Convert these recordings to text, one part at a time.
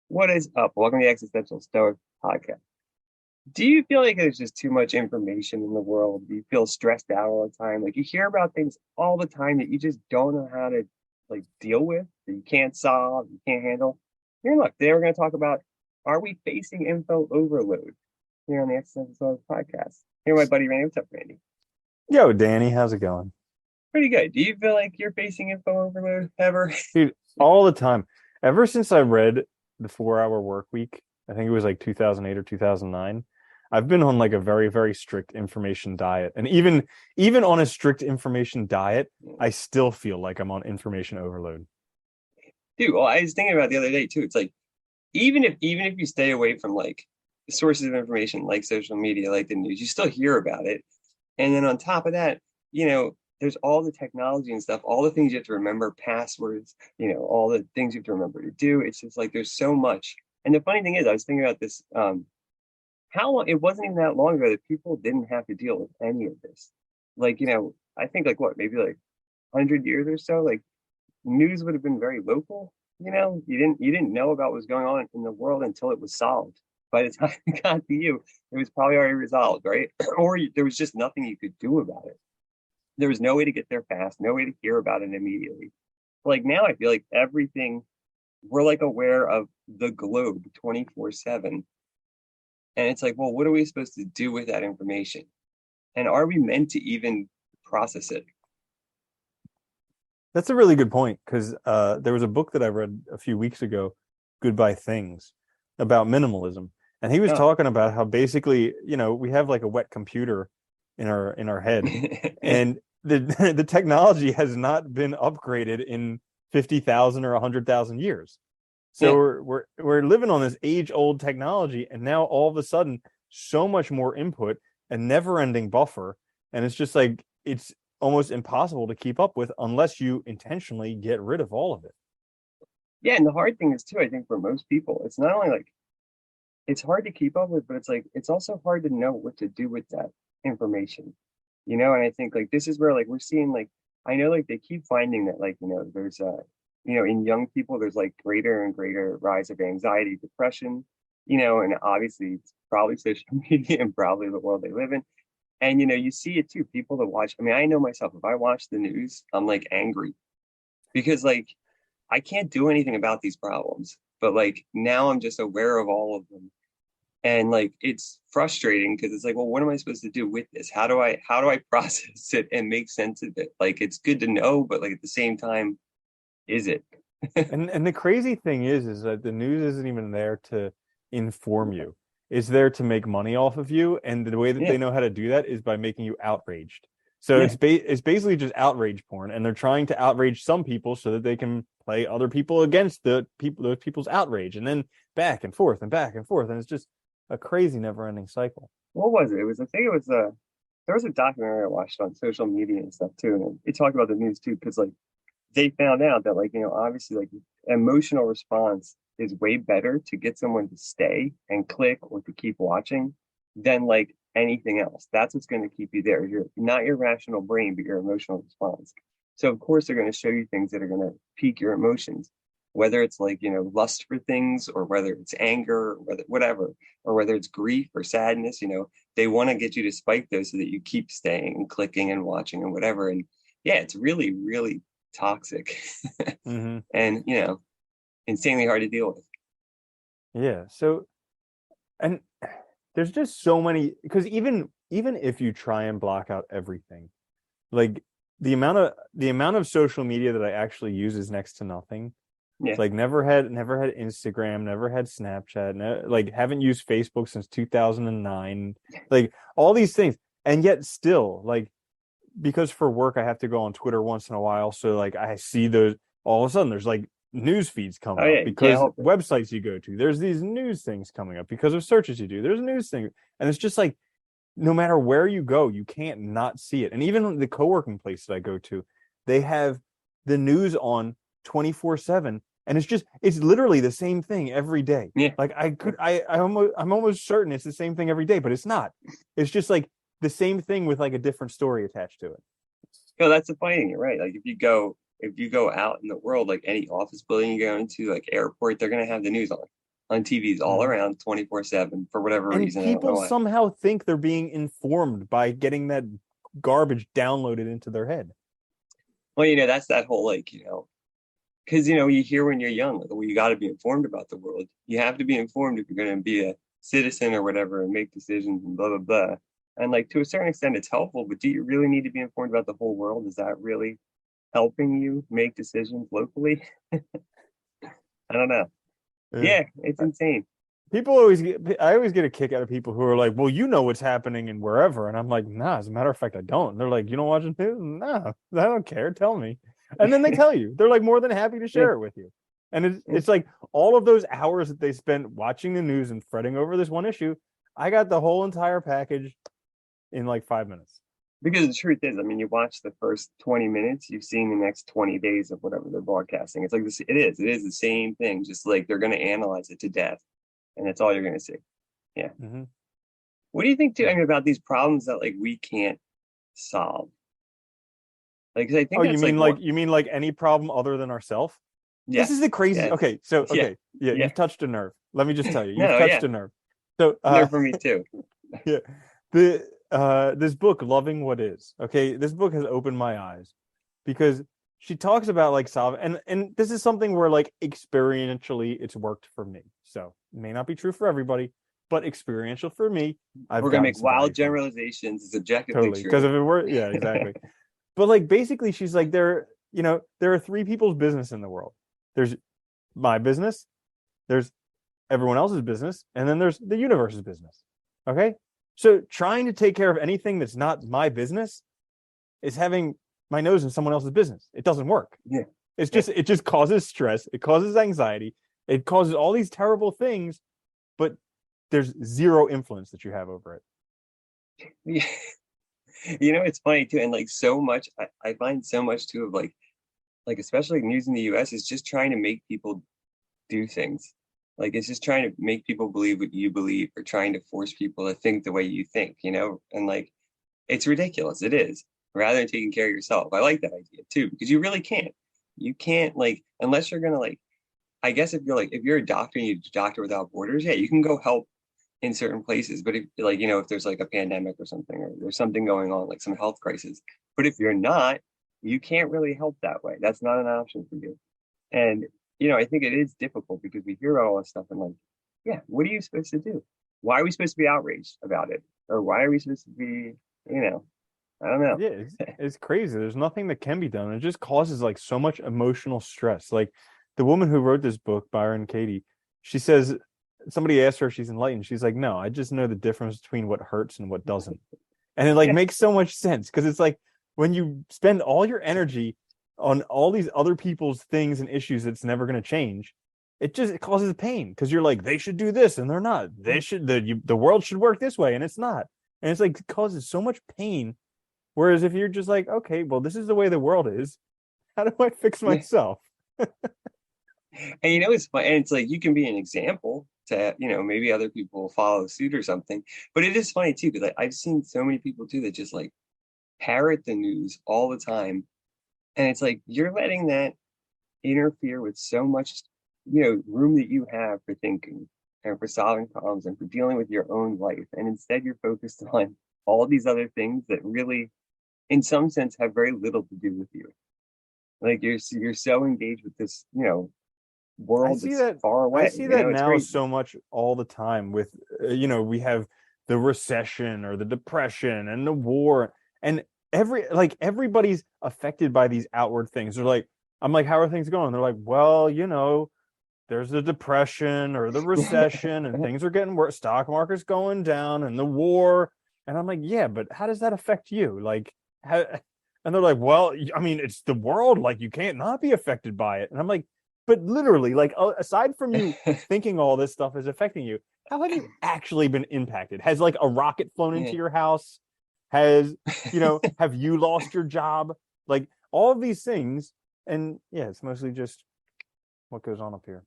What is up? Welcome to the Existential Stoic podcast. Do you feel like there's just too much information in the world? Do you feel stressed out all the time? Like you hear about things all the time that you just don't know how to like deal with, that you can't solve, you can't handle. Here, look, today we're going to talk about, are we facing info overload here on the Existential Stoic podcast? Here, my buddy Randy. What's up, Randy? Yo, Danny, how's it going? Pretty good. Do you feel like you're facing info overload ever? Dude, all the time. Ever since I read The 4 Hour Work Week, I think it was like 2008 or 2009, I've been on like a very, very strict information diet. And even on a strict information diet, I still feel like I'm on information overload. Dude, well, I was thinking about it the other day too. It's like even if you stay away from like sources of information like social media, like the news, you still hear about it. And then on top of that, there's all the technology and stuff, all the things you have to remember, passwords, all the things you have to remember to do. It's just like there's so much. And the funny thing is, I was thinking about this, how long it wasn't even that long ago that people didn't have to deal with any of this. Like, I think like what, maybe like 100 years or so, like news would have been very local. You didn't know about what was going on in the world until it was solved. By the time it got to you, it was probably already resolved, right? Or there was just nothing you could do about it. There was no way to get there fast, no way to hear about it immediately. Like now, I feel like everything, we're like aware of the globe 24/7. And it's like, well, what are we supposed to do with that information? And are we meant to even process it? That's a really good point because there was a book that I read a few weeks ago, Goodbye Things, about minimalism. And he was Oh. talking about how basically, we have like a wet computer in our head, and the the technology has not been upgraded in 50,000 or 100,000 years. So Yeah. we're living on this age-old technology, and now all of a sudden, so much more input, a never-ending buffer, and it's just like it's almost impossible to keep up with unless you intentionally get rid of all of it. Yeah. And the hard thing is too, I think for most people, it's not only like it's hard to keep up with, but it's like it's also hard to know what to do with that information. And I think like this is where like we're seeing like I know like they keep finding that like there's in young people there's like greater and greater rise of anxiety, depression, and obviously it's probably social media and probably the world they live in. And you see it too, people that watch. I mean, I know myself, if I watch the news, I'm like angry because like I can't do anything about these problems. But like now I'm just aware of all of them. And like it's frustrating because it's like, well, what am I supposed to do with this? How do I process it and make sense of it? Like it's good to know, but like at the same time, is it? And the crazy thing is that the news isn't even there to inform you. It's there to make money off of you, and the way that Yeah, they know how to do that is by making you outraged. So yeah, it's basically just outrage porn, and they're trying to outrage some people so that they can play other people against those people's outrage, and then back and forth and back and forth, and it's just a crazy never-ending cycle. what was it? It was I think it was there was a documentary I watched on social media and stuff too, and it talked about the news too, because like they found out that like obviously like emotional response is way better to get someone to stay and click or to keep watching than like anything else. That's what's going to keep you there. You're not your rational brain, but your emotional response. So of course they're going to show you things that are going to pique your emotions, whether it's like lust for things, or whether it's anger, or whatever, or whether it's grief or sadness. They want to get you to spike those so that you keep staying and clicking and watching and whatever. And yeah, it's really really toxic Hmm. and insanely hard to deal with. Yeah. So, and there's just so many because even if you try and block out everything, like the amount of social media that I actually use is next to nothing. Yeah. Like never had Instagram, never had Snapchat, like haven't used Facebook since 2009. Like all these things. And yet still like because for work I have to go on Twitter once in a while, so like I see those all of a sudden there's like news feeds Oh coming up yeah, you can't because help it. websites you go to, there's these news things coming up because of searches you do. There's news thing, and it's just like no matter where you go, you can't not see it. And even the co-working place that I go to, they have the news on 24/7, and it's literally the same thing every day. Yeah. Like I'm almost certain it's the same thing every day, but it's not. It's just like the same thing with like a different story attached to it. That's the funny thing. You're right. Like if you go out in the world, like any office building you go into, like airport, they're gonna have the news on. on TVs all Mhm. around 24/7 for whatever And reason. I don't know people why. somehow think they're being informed by getting that garbage downloaded into their head. Well, that's that whole like, because you hear when you're young, like, well, you got to be informed about the world. You have to be informed if you're going to be a citizen or whatever and make decisions and blah blah blah. And like to a certain extent, it's helpful, but do you really need to be informed about the whole world? Is that really helping you make decisions locally? I don't know. Yeah. Yeah, it's insane. I always get a kick out of people who are like, well, you know what's happening in wherever. And I'm like, nah, as a matter of fact, I don't. And they're like, you don't watch the news? Nah, I don't care. Tell me. And then they tell you. They're like more than happy to Yeah, share it with you. And it's, yeah. it's like all of those hours that they spent watching the news and fretting over this one issue, I got the whole entire package in like 5 minutes. Because the truth is, I mean, you watch the first 20 minutes, you've seen the next 20 days of whatever they're broadcasting. It's like this, it is the same thing, just like they're going to analyze it to death, and that's all you're going to see. Yeah. Mm-hmm. What do you think too, I mean, about these problems that like we can't solve? Like, 'cause I Oh, think that's like one. you mean like any problem other than ourself? This is Yes, the crazy. yes, Okay, so yeah, yeah, yeah. you've touched a nerve. Let me just tell you, you've No, touched yeah, a nerve. So, no, for me too. yeah, this book, Loving What Is. Okay, this book has opened my eyes because she talks about like solving, and this is something where like experientially it's worked for me. So it may not be true for everybody, but experiential for me, I've We're gonna gotten make some value wild from it. generalizations. It's objectively Totally, because true. if it were, yeah, exactly. But like basically, she's like there are three people's business in the world. There's my business, there's everyone else's business, and then there's the universe's business. Okay? So trying to take care of anything that's not my business is having my nose in someone else's business. It doesn't work. Yeah, yeah, It just causes stress, it causes anxiety, it causes all these terrible things, but there's zero influence that you have over it. yeah. It's funny too, and like so much, I find so much too of like especially news in the US is just trying to make people do things. Like it's just trying to make people believe what you believe or trying to force people to think the way you think. And like it's ridiculous. It is. Rather than taking care of yourself. I like that idea too, because you really can't. You can't like unless you're gonna like I guess if you're a doctor and you do Doctor Without Borders, yeah, you can go help in certain places. But if like, if there's like a pandemic or something, or there's something going on, like some health crisis. But if you're not, you can't really help that way. That's not an option for you. And I think it is difficult because we hear all this stuff and like, yeah, what are you supposed to do? Why are we supposed to be outraged about it? Or why are we supposed to be, I don't know. Yeah, it's crazy. There's nothing that can be done. It just causes like so much emotional stress. Like the woman who wrote this book, Byron Katie, she says somebody asked her if she's enlightened. She's like, no, I just know the difference between what hurts and what doesn't. And it like Yeah. makes so much sense because it's like when you spend all your energy on all these other people's things and issues that's never going to change, it causes pain because you're like, they should do this and they're not. The world should work this way and it's not. And it's like it causes so much pain. Whereas if you're just like, okay, well, this is the way the world is. How do I fix Yeah. myself? And it's fun. And it's like you can be an example to, maybe other people will follow suit or something. But it is funny too, because I've seen so many people too that just like parrot the news all the time. And it's like you're letting that interfere with so much, room that you have for thinking and for solving problems and for dealing with your own life. And instead you're focused on all these other things that really, in some sense, have very little to do with you. Like you're so engaged with this, I world see that's that. far I away. see that It's now crazy. so much all the time with, we have the recession or the depression and the war and everybody's affected by these outward things. They're like, I'm like, how are things going? They're like, well, there's the depression or the recession and things are getting worse. Stock market's going down and the war. And I'm like, yeah, but how does that affect you? Like, how? And they're like, well, I mean, it's the world. Like, you can't not be affected by it. And I'm like, but literally, like, aside from you thinking all this stuff is affecting you, how have you actually been impacted? Has like a rocket flown Yeah. into your house? Has, have you lost your job? Like, all of these things. And yeah, it's mostly just what goes on up here.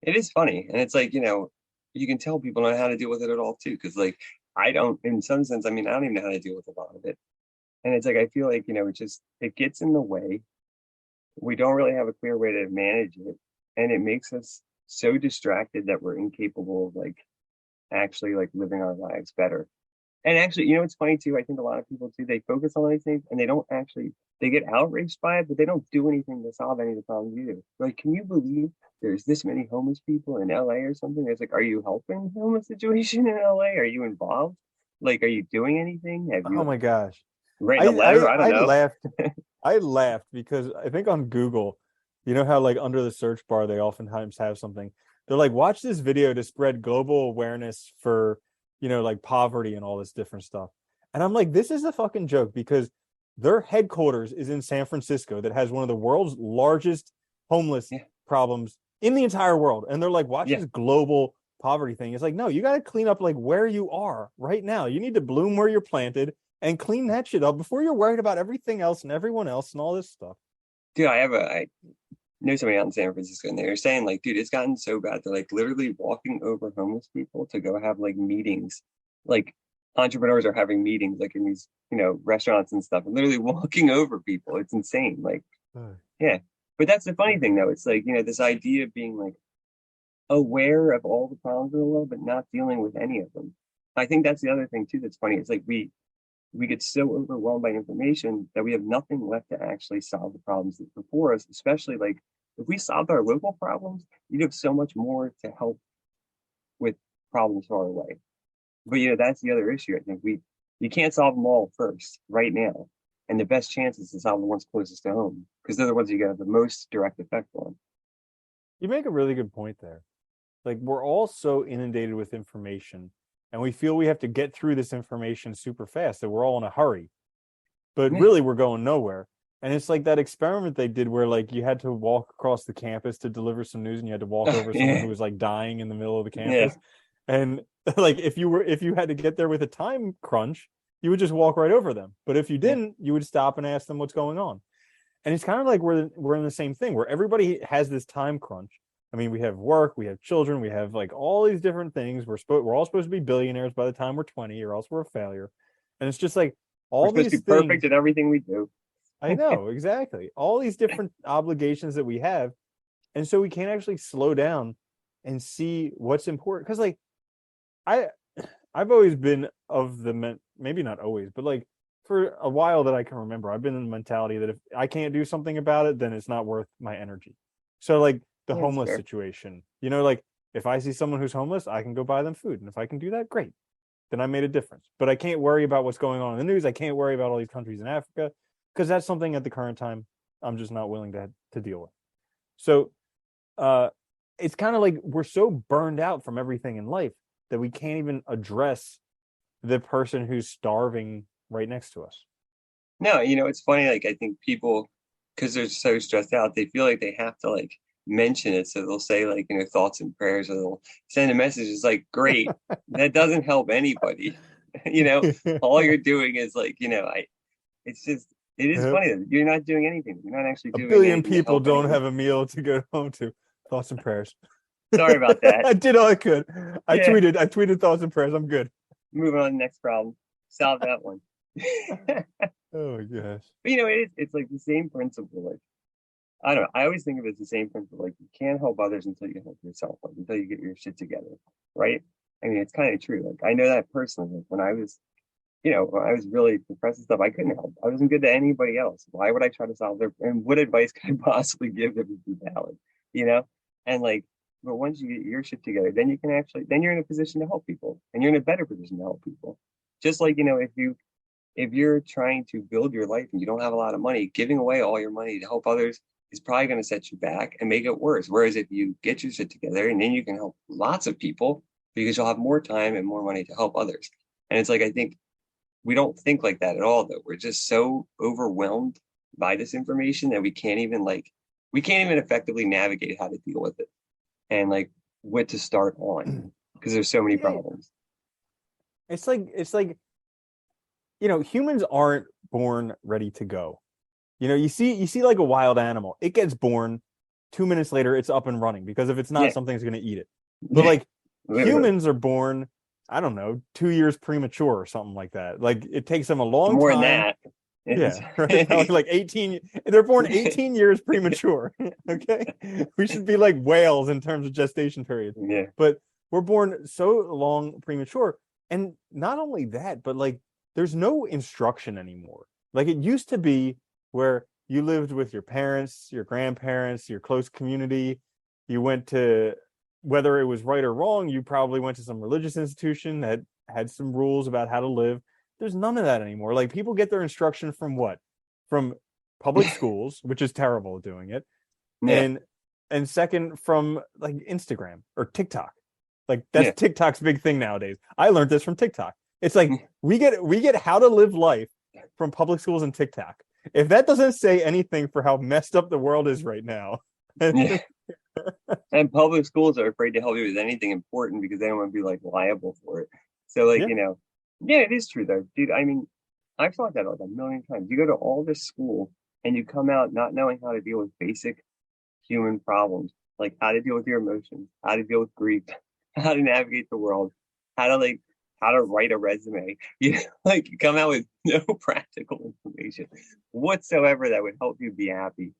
It is funny. And it's like, you can tell people know how to deal with it at all too. Because like I don't, in some sense, I mean, I don't even know how to deal with a lot of it. And it's like I feel like, it gets in the way. We don't really have a clear way to manage it. And it makes us so distracted that we're incapable of like actually like living our lives better. And actually, you know, it's funny too. I think a lot of people too, they focus on these things and they don't actually, they get outraged by it, but they don't do anything to solve any of the problems either. Like, can you believe there's this many homeless people in LA or something? It's like, are you helping the homeless situation in LA? Are you involved? Like, are you doing anything? Have Oh you my like gosh. written I a letter? I don't I know. laughed. I laughed because I think on Google, you know how like under the search bar they oftentimes have something. They're like, watch this video to spread global awareness for, like poverty and all this different stuff. And I'm like, this is a fucking joke because their headquarters is in San Francisco that has one of the world's largest homeless Yeah, problems in the entire world. And they're like, watch yeah, this global poverty thing. It's like, no, you got to clean up like where you are right now. You need to bloom where you're planted and clean that shit up before you're worried about everything else and everyone else and all this stuff. dude. I know somebody out in San Francisco, and they were saying like, dude, it's gotten so bad. They're like literally walking over homeless people to go have like meetings. Like entrepreneurs are having meetings like in these, you know, restaurants and stuff, and literally walking over people. It's insane. Like, yeah. But that's the funny thing though. It's like, you know, this idea of being like aware of all the problems in the world, but not dealing with any of them. I think that's the other thing too that's funny. It's like we get so overwhelmed by information that we have nothing left to actually solve the problems that are before us, especially like if we solved our local problems, you'd have so much more to help with problems far away. But you know, that's the other issue. I think you can't solve them all first, right now. And the best chance is to solve the ones closest to home, because they're the ones you get the most direct effect on. You make a really good point there. Like we're all so inundated with information and we feel we have to get through this information super fast that we're all in a hurry. But Yeah. really we're going nowhere. And it's like that experiment they did where like you had to walk across the campus to deliver some news and you had to walk over someone Yeah. who was like dying in the middle of the Yeah. campus. And like if you had to get there with a time crunch, you would just walk right over them. But if you Yeah. didn't, you would stop and ask them what's going on. And it's kind of like we're in the same thing where everybody has this time crunch. I mean, we have work, we have children, we have like all these different things. We're all supposed to be billionaires by the time we're 20, or else we're a failure. And it's just like We're all supposed to these be perfect things. at everything we do. I know exactly all these different obligations that we have, and so we can't actually slow down and see what's important. Because like I, I've always been of the maybe not always, but like for a while that I can remember, I've been in the mentality that if I can't do something about it, then it's not worth my energy. So like the Yeah, it's homeless fair. situation, like if I see someone who's homeless, I can go buy them food. And if I can do that, great. Then I made a difference. But I can't worry about what's going on in the news. I can't worry about all these countries in Africa because that's something at the current time I'm just not willing to deal with. So uh it's kind of like we're so burned out from everything in life that we can't even address the person who's starving right next to us. No, you know, it's funny. Like, I think people, because they're so stressed out, they feel like they have to like mention it. So they'll say like, you know, thoughts and prayers, or they'll send a message. It's like, great. That doesn't help anybody. You know, all you're doing is like, you know, it's just, it is Yep. funny that you're not doing anything. You're not actually A doing billion anything to people help don't anyone. have a meal to go home to. Thoughts and prayers. Sorry about that. I did all I could. Yeah. I tweeted thoughts and prayers. I'm good. Moving on to the next problem. Solve that one. Oh my gosh. But you know, it's like the same principle. Like, I don't know. I always think of it as the same principle. Like you can't help others until you help yourself, like until you get your shit together. Right. I mean, it's kind of true. Like I know that personally. Like when I was, you know, when I was really depressed and stuff, I couldn't help. I wasn't good to anybody else. Why would I try to solve their, and what advice could I possibly give that would be valid? You know? And like, but once you get your shit together, then you can actually, then you're in a position to help people, and you're in a better position to help people. Just like, you know, if you're trying to build your life and you don't have a lot of money, giving away all your money to help others is probably going to set you back and make it worse. Whereas if you get your shit together and then you can help lots of people because you'll have more time and more money to help others. And it's like, I think we don't think like that at all, though. We're just so overwhelmed by this information that we can't even effectively navigate how to deal with it and like what to start on because there's so many Yeah. problems. It's like humans aren't born ready to go. You see like a wild animal. It gets born, 2 minutes later, it's up and running because if it's not, Yeah. something's gonna eat it. But Yeah. like Literally. humans are born, I don't know, 2 years premature or something like that. Like it takes them a long More than time. that. Yeah, right. Probably like 18. They're born 18 years premature. Okay. We should be like whales in terms of gestation period. Yeah, But we're born so long premature. And not only that, but like there's no instruction anymore. Like it used to be where you lived with your parents, your grandparents, your close community. You went to, whether it was right or wrong, you probably went to some religious institution that had some rules about how to live. There's none of that anymore. Like people get their instruction from what? From public schools, which is terrible at doing it, yeah, and second from like Instagram or TikTok. Like that's yeah. TikTok's big thing nowadays. I learned this from TikTok. It's like we get how to live life from public schools and TikTok. If that doesn't say anything for how messed up the world is right now. Yeah. And public schools are afraid to help you with anything important because they don't want to be like liable for it. So like, Yeah. yeah, it is true though, dude. I mean, I've thought that like a million times. You go to all this school and you come out not knowing how to deal with basic human problems, like how to deal with your emotions, how to deal with grief, how to navigate the world, how to like how to write a resume. Like you come out with no practical information whatsoever that would help you be happy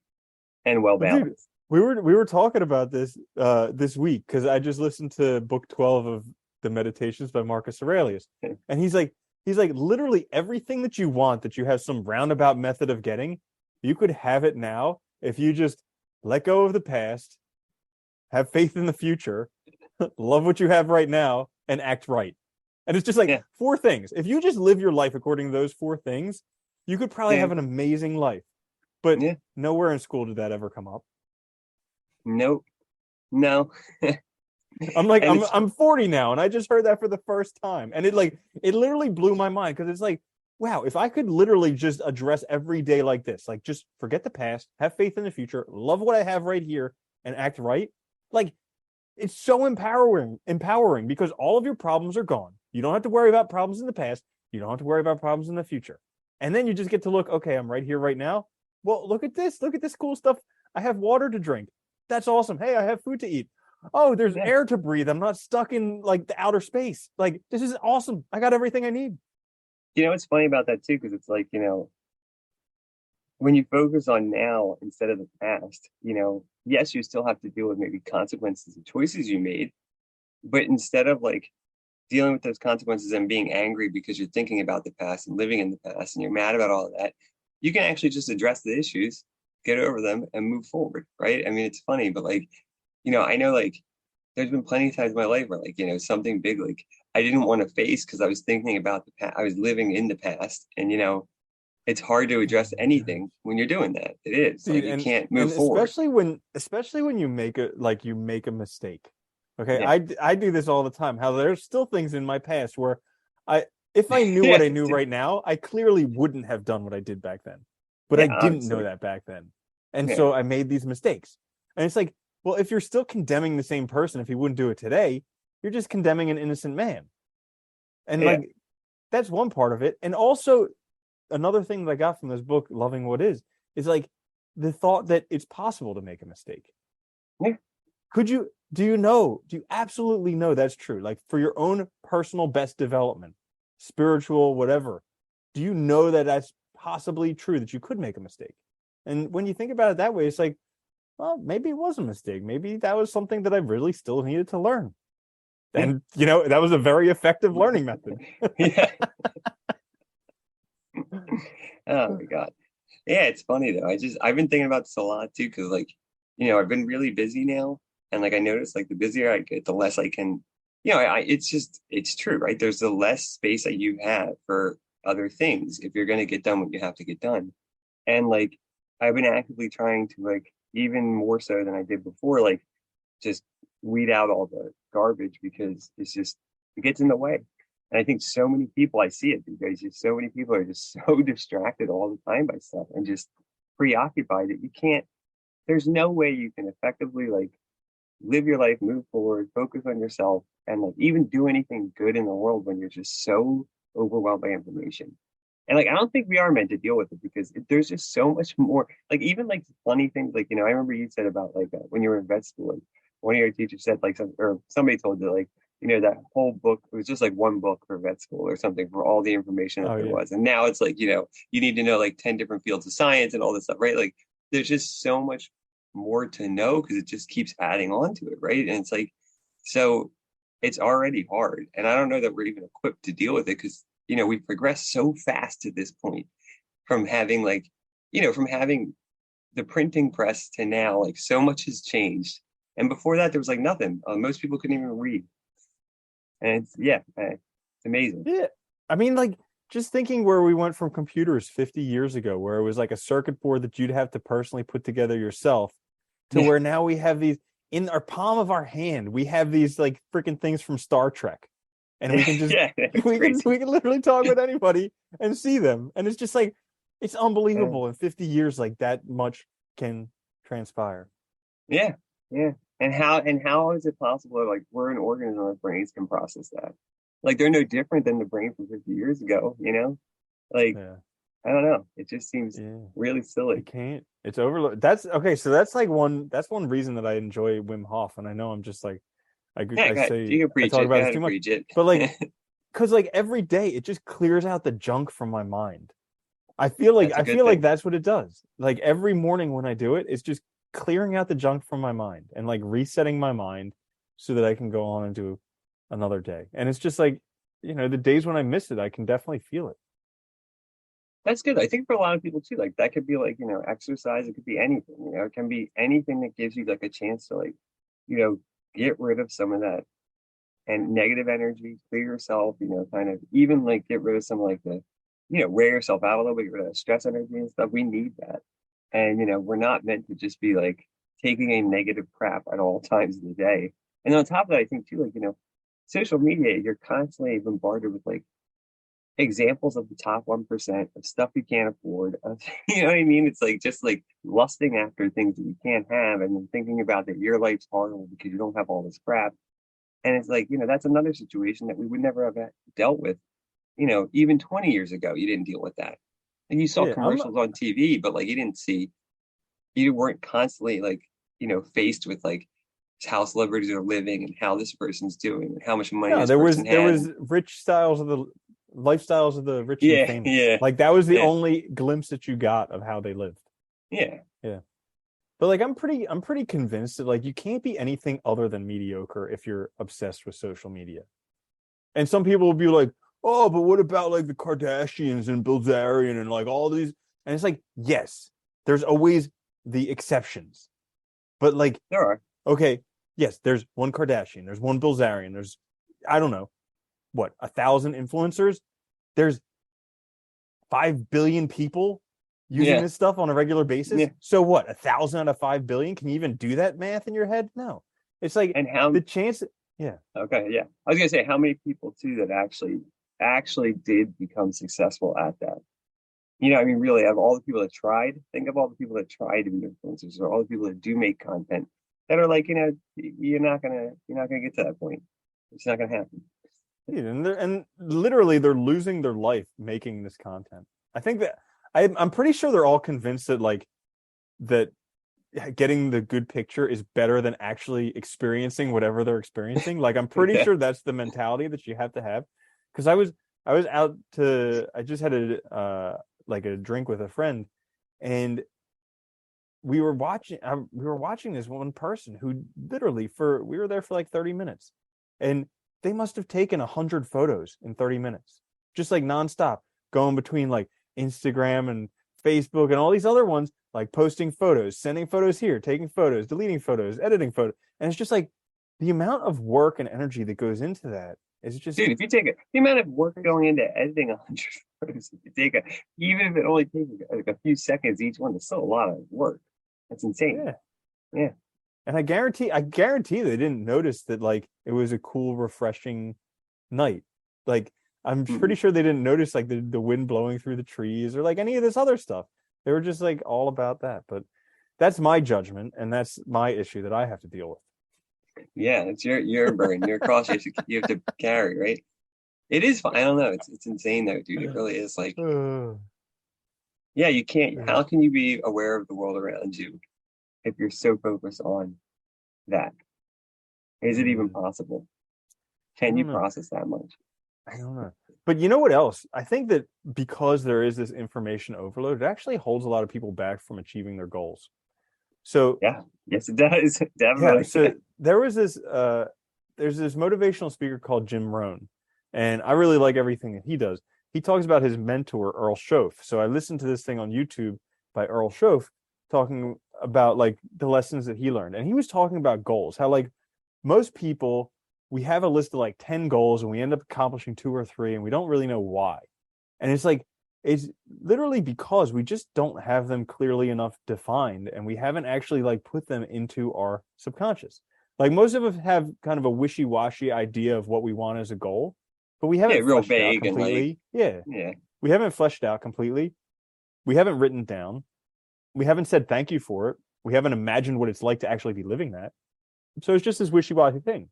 and well Well, dude, balanced. we were talking about this this week because I just listened to book 12 of the Meditations by Marcus Aurelius. And he's like literally everything that you want that you have some roundabout method of getting, you could have it now if you just let go of the past, have faith in the future, love what you have right now, and act right. And it's just like Yeah, four things. If you just live your life according to those four things, you could probably yeah, have an amazing life. But yeah. nowhere in school did that ever come up. Nope. No. I'm like, And it's I'm 40 now, and I just heard that for the first time, and it literally blew my mind because it's like, wow, if I could literally just address every day like this, like just forget the past, have faith in the future, love what I have right here, and act right, like it's so empowering because all of your problems are gone. You don't have to worry about problems in the past. You don't have to worry about problems in the future, and then you just get to look, okay, I'm right here right now. Well, look at this. Look at this cool stuff. I have water to drink. That's awesome. Hey, I have food to eat. Oh, there's yeah. air to breathe. I'm not stuck in like the outer space. Like this is awesome. I got everything I need. What's funny about that too, because it's like, when you focus on now instead of the past, yes, you still have to deal with maybe consequences of choices you made, but instead of like dealing with those consequences and being angry because you're thinking about the past and living in the past and you're mad about all of that, you can actually just address the issues, get over them, and move forward, right? I mean, it's funny, but like, I know like there's been plenty of times in my life where like, something big like I didn't want to face because I was thinking about the past, I was living in the past, and it's hard to Oh address my anything gosh. when you're doing that. It is like Dude, you and can't and move forward. especially when you make a mistake. Okay, Yeah. I do this all the time. How there's still things in my past where I if I knew Yeah, what I knew right now, I clearly wouldn't have done what I did back then. But I yeah, didn't know obviously. that back then. And Yeah, so I made these mistakes. And it's like, well, if you're still condemning the same person if he wouldn't do it today, you're just condemning an innocent man. And yeah, like that's one part of it. And also another thing that I got from this book, Loving What is like the thought that it's possible to make a mistake. yeah, Do you absolutely know that's true? Like for your own personal best development, spiritual, whatever, do you know that that's possibly true that you could make a mistake? And when you think about it that way, it's like, well, maybe it was a mistake. Maybe that was something that I really still needed to learn. yeah. And, that was a very effective learning method. Yeah. Oh my God. Yeah, it's funny though. I've been thinking about this a lot too, because like, I've been really busy now. And like I noticed like the busier I get, the less I can, it's true, right? There's the less space that you have for other things if you're gonna get done what you have to get done. And like I've been actively trying to like even more so than I did before, like just weed out all the garbage because it gets in the way. And I think so many people, I see it because just so many people are just so distracted all the time by stuff and just preoccupied that you can't, there's no way you can effectively like live your life, move forward, focus on yourself, and like even do anything good in the world when you're just so overwhelmed by information. And like, I don't think we are meant to deal with it because there's just so much more. Like, even like funny things, like, I remember you said about like when you were in vet school, like one of your teachers said, like, or somebody told you, like, that whole book, it was just like one book for vet school or something for all the information that Oh there yeah. was. And now it's like, you need to know like 10 different fields of science and all this stuff, right? Like there's just so much more to know because it just keeps adding on to it, right? And it's like, so it's already hard. And I don't know that we're even equipped to deal with it because, we've progressed so fast to this point from having like, from having the printing press to now, like so much has changed. And before that, there was like nothing. Most people couldn't even read. And it's amazing. Yeah. I mean, like, just thinking where we went from computers 50 years ago, where it was like a circuit board that you'd have to personally put together yourself, to Yeah, where now we have these in our palm of our hand. We have these like freaking things from Star Trek. And we can just yeah, it's we crazy. can literally talk with anybody and see them. And it's just like it's Uh, unbelievable. In 50 years, like that much can transpire. yeah, yeah. And how is it possible that like we're an organism, our brains can process that? Like they're no different than the brain from 50 years ago. Like Yeah. I don't know. It just seems Yeah. really It silly. can't. It's overload. That's okay. So that's one reason that I enjoy Wim Hof. And I know I'm just like Yeah, I say you can I preach talk it. Go about this ahead too and much, preach it. but like because like every day it just clears out the junk from my mind. I feel like That's a good thing. that's what it does. Like every morning when I do it, it's just clearing out the junk from my mind and like resetting my mind so that I can go on and do another day. And it's just like, the days when I miss it, I can definitely feel it. That's good. I think for a lot of people too, like that could be like, exercise. It could be anything, it can be anything that gives you like a chance to like, you know, get rid of some of that and negative energy, clear yourself, kind of even like get rid of some like wear yourself out a little bit, get rid of that stress energy and stuff. We need that. And, we're not meant to just be like taking a negative crap at all times of the day. And on top of that, I think too, like, social media, you're constantly bombarded with like examples of the top 1% of stuff you can't afford. You know what I mean? It's like just like lusting after things that you can't have and then thinking about that your life's horrible because you don't have all this crap. And it's like, that's another situation that we would never have dealt with, even 20 years ago, you didn't deal with that. And you saw Yeah, I'm commercials on TV, but like you weren't constantly like, faced with like how celebrities are living and how this person's doing and how much money no, this person there has. was rich styles of the lifestyles of the rich and Yeah, famous. yeah, Like that was the yeah, only glimpse that you got of how they lived. yeah. Yeah. But like I'm pretty convinced that like you can't be anything other than mediocre if you're obsessed with social media. And some people will be like, "Oh, but what about like the Kardashians and Bilzerian and like all these?" And it's like, yes, there's always the exceptions. But like, There are. okay, yes, there's one Kardashian, there's one Bilzerian, there's I don't know, what, 1,000 influencers? There's 5 billion people using Yeah, this stuff on a regular basis. yeah. So what? 1,000 out of 5 billion? Can you even do that math in your head? No. It's like And how? the chance. Yeah. Okay, yeah. I was gonna say how many people too that actually did become successful at that. I mean, really, of all the people that tried, think of all the people that tried to be influencers, or all the people that do make content that are like, you're not gonna get to that point. It's not gonna happen. Yeah, and literally they're losing their life making this content. I think that I'm pretty sure they're all convinced that like that getting the good picture is better than actually experiencing whatever they're experiencing. Like I'm pretty Yeah, sure that's the mentality that you have to have. Because I was out to I just had a like a drink with a friend, and we were watching this one person who literally for we were there for like 30 minutes, and they must have taken 100 photos in 30 minutes, just like nonstop, going between like Instagram and Facebook and all these other ones, like posting photos, sending photos here, taking photos, deleting photos, editing photos. And it's just like the amount of work and energy that goes into that is just dude. If you take the amount of work going into editing 100 photos, if you take even if it only takes like a few seconds each one, it's still a lot of work. That's insane. yeah. Yeah, And I guarantee they didn't notice that like it was a cool, refreshing night. Like I'm pretty mm-mm. sure they didn't notice like the wind blowing through the trees or like any of this other stuff. They were just like all about that. But that's my judgment, and that's my issue that I have to deal Yeah. It's your burden, your cross you have to carry, right? It is fun. I don't know. It's insane though, dude. It with. really is like, Uh, yeah, you can't. yeah. How can you be aware of the world around you if you're so focused on that? Is it even Yeah. possible? I Can you don't know. process that much? I don't know. But you know what else? I think that because there is this information overload, it actually holds a lot of people back from achieving their goals. So Yeah. Yes, it does. yeah, Definitely. so there was this there's this motivational speaker called Jim Rohn, and I really like everything that he does. He talks about his mentor Earl Shoaff. So I listened to this thing on YouTube by Earl Shoaff talking about like the lessons that he learned. And he was talking about goals, how like most people we have a list of like 10 goals and we end up accomplishing two or three and we don't really know why. And it's like it's literally because we just don't have them clearly enough defined and we haven't actually like put them into our subconscious. Like most of us have kind of a wishy-washy idea of what we want as a goal, but we Yeah, haven't real fleshed it out vague and like, completely. Yeah. yeah. We haven't fleshed out completely. We haven't written down. We haven't said thank you for it. We haven't imagined what it's like to actually be living that. So it's just this wishy-washy thing.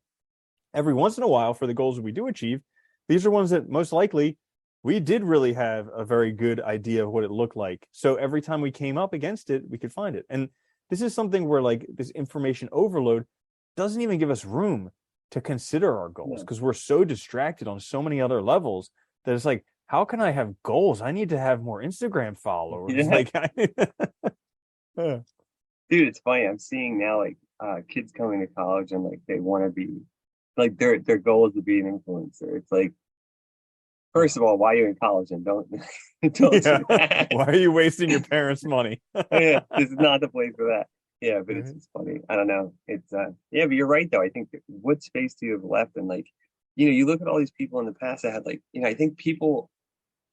Every once in a while, for the goals that we do achieve, these are ones that most likely we did really have a very good idea of what it looked like. So every time we came up against it, we could find it. And this is something where like this information overload doesn't even give us room to consider our goals No. because we're so distracted on so many other levels that it's like, how can I have goals? I need to have more Instagram followers. Yeah. Like, yeah. Dude, it's funny. I'm seeing now like kids coming to college and like they want to be like their goal is to be an influencer. It's like, first of all, why are you in college and don't don't Yeah. do that? Why are you wasting your parents' money? Yeah, this is not the place for that. Yeah, but it's just funny. I don't know. It's yeah, but you're right though. I think what space do you have left? And like, you look at all these people in the past that had like, I think people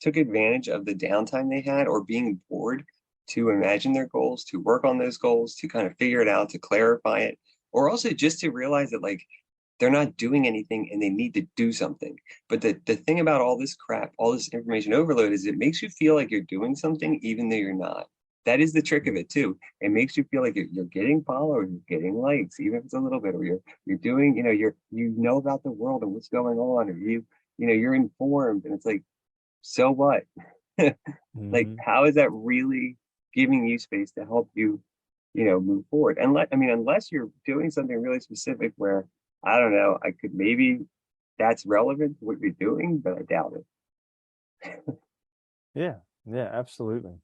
took advantage of the downtime they had or being bored to imagine their goals, to work on those goals, to kind of figure it out, to clarify it, or also just to realize that like they're not doing anything and they need to do something. But the thing about all this crap, all this information overload is it makes you feel like you're doing something even though you're not. That is the trick of it too. It makes you feel like you're getting followers, you're getting likes, even if it's a little bit, or you're doing, you know about the world and what's going on, or you're informed, and it's like, so what? Like, Mhm. how is that really giving you space to help you, move forward? And unless you're doing something really specific where, I don't know, I could maybe that's relevant to what you're doing, but I doubt it. Yeah, yeah, absolutely.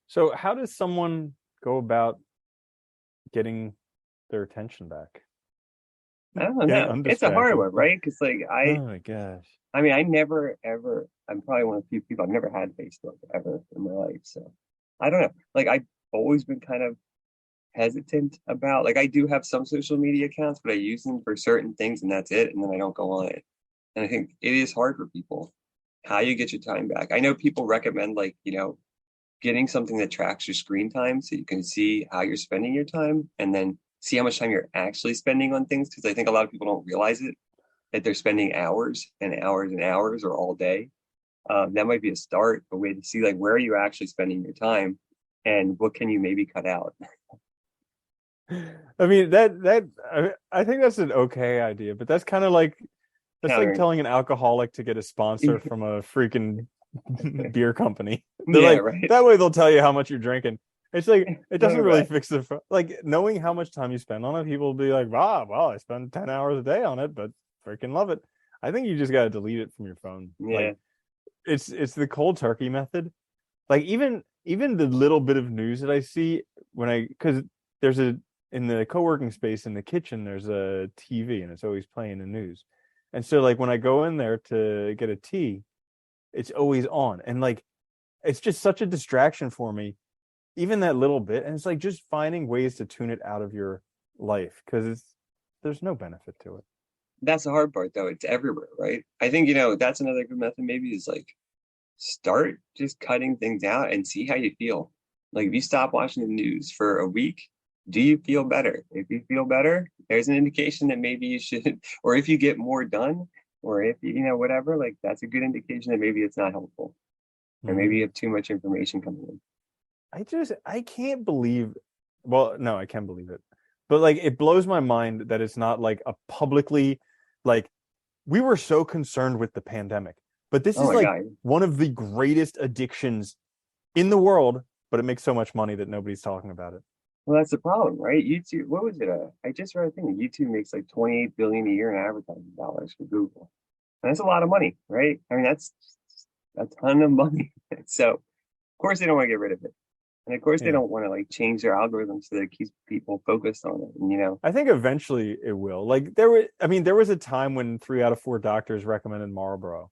So, how does someone go about getting their attention back? I don't Getting know. It's a hard undistracted? one, right? Because like Oh my gosh. I mean, I never ever. I'm probably one of the few people I've never had Facebook ever in my life. So I don't know. Like I've always been kind of hesitant about. Like I do have some social media accounts, but I use them for certain things, and that's it. And then I don't go on it. And I think it is hard for people how you get your time back. I know people recommend like getting something that tracks your screen time so you can see how you're spending your time, and then see how much time you're actually spending on things. Because I think a lot of people don't realize it that they're spending hours and hours and hours or all day. That might be a start, a way to see like where are you actually spending your time and what can you maybe cut out. I mean I think that's an okay idea, but that's kind of like that's like Counter. telling an alcoholic to get a sponsor from a freaking beer company. They're Yeah, like right. that way they'll tell you how much you're drinking. It's like it doesn't really Right. fix like knowing how much time you spend on it. People will be like, "Wow, well, I spend 10 hours a day on it, but freaking love it." I think you just got to delete it from your phone. Yeah. Like it's the cold turkey method. Like even the little bit of news that I see when I because there's a in the co-working space in the kitchen there's a TV and it's always playing the news. And so like when I go in there to get a tea, it's always on. And like it's just such a distraction for me, even that little bit. And it's like just finding ways to tune it out of your life because there's no benefit to it. That's the hard part though. It's everywhere, right? I think, that's another good method maybe is like start just cutting things out and see how you feel. Like if you stop watching the news for a week, do you feel better? If you feel better, there's an indication that maybe you should, or if you get more done, or if whatever, like that's a good indication that maybe it's not helpful, or maybe Mhm. you have too much information coming in. I can't believe well, no, I can believe it. But like it blows my mind that it's not like a publicly like we were so concerned with the pandemic. But this Oh is my like God. one of the greatest addictions in the world, but it makes so much money that nobody's talking about it. Well, that's the problem, right? YouTube, what was it? I just read a thing. YouTube makes like 28 billion a year in advertising dollars for Google. And that's a lot of money, right? I mean, that's a ton of money. So, of course, they don't want to get rid of it. And of course, they Yeah. don't want to like change their algorithm so that it keeps people focused on it. And, I think eventually it will. Like there was a time when 3 out of 4 doctors recommended Marlboro.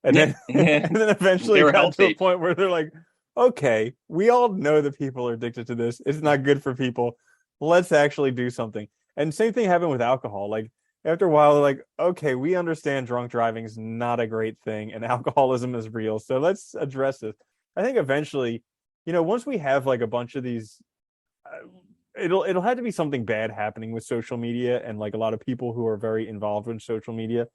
And yeah, then yeah, and then eventually they it were got to a healthy. point where they're like, okay, we all know that people are addicted to this. It's not good for people. Let's actually do something. And same thing happened with alcohol. Like after a while, they're like, okay, we understand drunk driving is not a great thing and alcoholism is real. So let's address this. I think eventually, once we have like a bunch of these uh, it'll have to be something bad happening with social media and like a lot of people who are very involved in social media.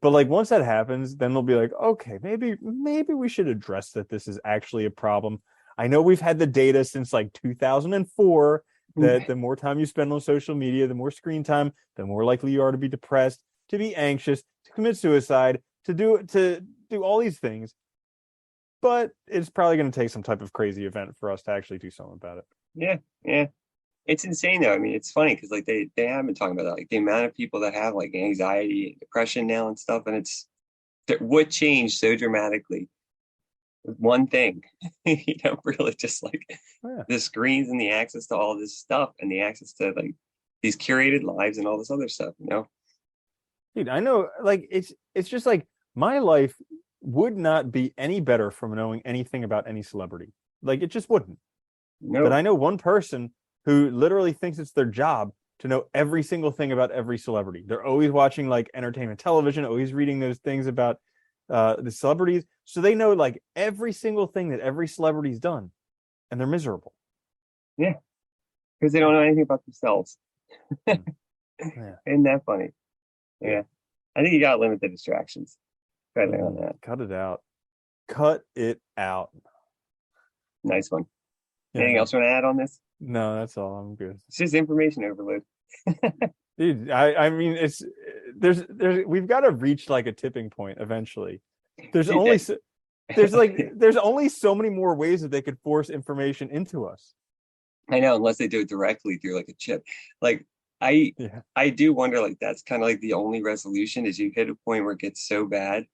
But like once that happens, then they'll be like, okay, maybe we should address that this is actually a problem. I know we've had the data since like 2004 that the more time you spend on social media, the more screen time, the more likely you are to be depressed, to be anxious, to commit suicide, to do all these things. But it's probably going to take some type of crazy event for us to actually do something about it. Yeah, yeah. It's insane though. I mean, it's funny because like they have been talking about that, like the amount of people that have like anxiety and depression now and stuff, and it's what changed so dramatically with one thing, really just like Yeah. the screens and the access to all this stuff and the access to like these curated lives and all this other stuff. Dude, I know like it's just like my life would not be any better from knowing anything about any celebrity. Like it just wouldn't. But No, I know one person who literally thinks it's their job to know every single thing about every celebrity. They're always watching like entertainment television, always reading those things about the celebrities. So they know like every single thing that every celebrity's done, and they're miserable. yeah, because they don't know anything about themselves. Hmm. Yeah. Isn't that funny? Yeah. Yeah, I think you got to limit the distractions. Try to on Mhm. that. Cut it out. Cut it out. Nice one. Yeah, Anything no. else you want to add on this? No, that's all. I'm good. It's just information overload. Dude, I mean it's there's we've got to reach like a tipping point eventually. There's Dude, only there's only so many more ways that they could force information into us. I know, unless they do it directly through like a chip. Like I Yeah. I do wonder like that's kind of like the only resolution is you hit a point where it gets so bad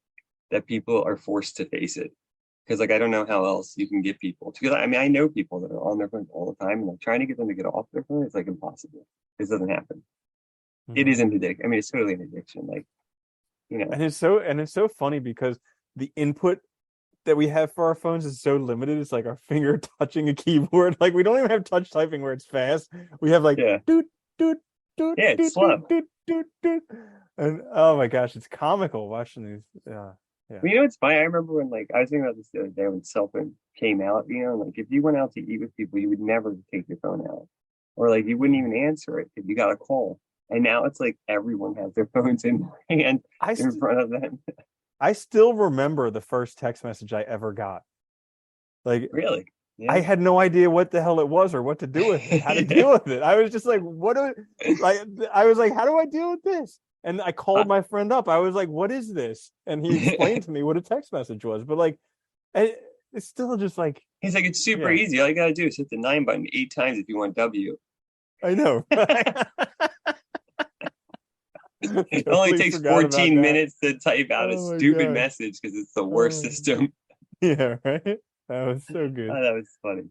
that people are forced to face it. Because like I don't know how else you can get people to, because I mean I know people that are on their phones all the time and like trying to get them to get off their phone is like impossible. This doesn't happen. It Mhm. is an addiction. I mean it's totally an addiction. Like, you know, And it's so funny because the input that we have for our phones is so limited. It's like our finger touching a keyboard. Like we don't even have touch typing where it's fast. We have like yeah. doot doot doot Yeah, it's doot doot slow. doot doot doot. And oh my gosh, it's comical watching these. Yeah, yeah. Well, it's funny. I remember when like I was thinking about this the other day when cell phone came out, like if you went out to eat with people, you would never take your phone out. Or like you wouldn't even answer it if you got a call. And now it's like everyone has their phones in their hand I in st- front of them. I still remember the first text message I ever got. Like Really? I Yeah. had no idea what the hell it was or what to do with it, how to Yeah. deal with it. I was just like, like I was like, how do I deal with this? And I called my friend up. I was like, what is this? And he explained to me what a text message was. But like, it's still just like, He's like, it's super yeah, easy. All you gotta do is hit the 9 button 8 times if you want W. I know. It only Totally takes forgot about 14 that. minutes to type out a Oh my stupid gosh. message because it's the worst Oh, system. yeah, right. That was so good. Oh, that was funny.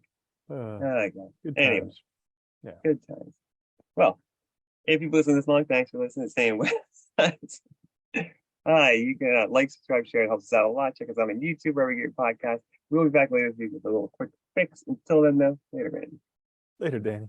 Uh, Oh my God. good Anyway, times. Yeah. good times. Well, if you've listened this long, thanks for listening. Staying with us. Hi, you can like, subscribe, share. It helps us out a lot. Check us out on YouTube, wherever you get your podcast. We'll be back later this week with a little quick fix. Until then, though, later, man. Later, Danny.